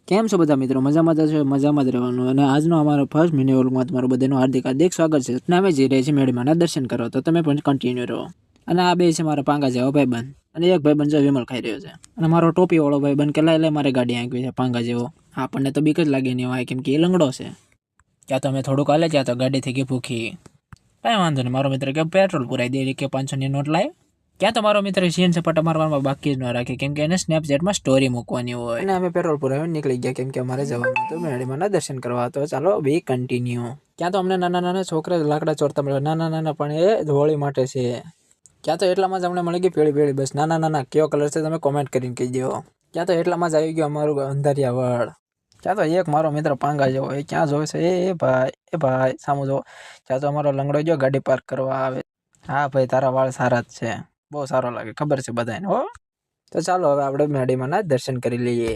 કેમ છો બધા મિત્રો? મજામાં જ છો? મજામાં જ રહેવાનું. અને આજનો અમારો ફર્સ્ટ મિની વ્લોગમાં તમારું બધાનું હાર્દિક સ્વાગત છે. અને અમે જઈ રહ્યા છીએ મેળીમાના દર્શન કરો, તો તમે પણ કન્ટિન્યુ રહો. અને આ બે છે મારા પાંગા જેવો ભાઈબંધ, અને એક ભાઈબંધ જો વિમલ ખાઈ રહ્યો છે. અને મારો ટોપી વાળો ભાઈબંધ કે લાય મારે ગાડી આંકવી છે પાંગા જેવો. આપણને તો બીક જ લાગે નહીં હોય, કેમ કે એ લંગડો છે. ક્યાં તો અમે થોડુંક હાલે, ક્યાં તો ગાડી થઈ ગઈ ભૂખી. કાંઈ વાંધો નહીં, મારો મિત્ર કે પેટ્રોલ પુરાઈ દે કે 500ની નોટ લાય. ક્યાં તો મારો મિત્ર સીએન સપાટા મારવામાં બાકી જ ન રાખે, કેમ કે એને સ્નેપચેટમાં સ્ટોરી મૂકવાની હોય. અને અમે પેટ્રોલ પુરાવીને નીકળી ગયા, કેમ કે અમારે જવાનું હતું મેળીમાના દર્શન કરવા. તો ચાલો બી કન્ટિન્યુ. ક્યાં તો અમને નાના છોકરા લાકડા ચોરતા મળ્યા, નાના પણ એ હોળી માટે છે. ક્યાં તો એટલામાં જ અમને મળી ગઈ પેળી બસ. નાના કયો કલર છે તમે કોમેન્ટ કરીને કહી દો. ક્યાં તો એટલામાં જ આવી ગયો અમારું અંધારિયા વળ. ક્યાં તો એક મારો મિત્ર પાંગા જેવો, એ ક્યાં જોવે છે? એ ભાઈ સામું જો. ક્યાં તો અમારો લંગડો જો ગાડી પાર્ક કરવા આવે. હા ભાઈ, તારા વાળ સારા જ છે, બહુ સારો લાગે, ખબર છે બધાને હો. તો ચાલો હવે આપણે મેળીમાના દર્શન કરી લઈએ.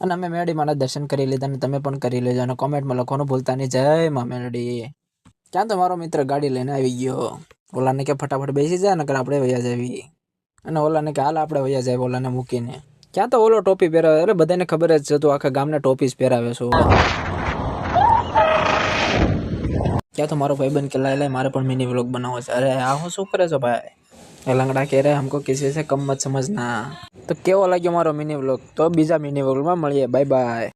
અને અમે મેળીમાના દર્શન કરી લીધા, અને તમે પણ કરી લેજો. અને કોમેન્ટમાં લખવાનું ભૂલતા નહીં, જય મા મેલડી. ક્યાં તો મારો મિત્ર ગાડી લઈને આવી ગયો. ઓલાને કે ફટાફટ બેસી જાય, નકર આપણે વયા જવી. અને ઓલાને કે હાલ આપણે વયા જાય, ઓલાને મૂકીને. ક્યાં તો ઓલો ટોપી પહેરાવે, અરે બધાને ખબર જ છે, તું આખા ગામને ટોપી જ પહેરાવે છો. ક્યાં તો મારો ભાઈબંધ કે લાય મારે પણ મિની વ્લોગ બનાવવો છે. અરે આ હું શું કરે છો ભાઈ? લંગડા કહે રહે हमको किसी से कम मत समझना. તો કેવો લાગ્યો મારો મિની વ્લોગ? તો બીજા મિની વ્લોગમાં મળીએ. Bye bye.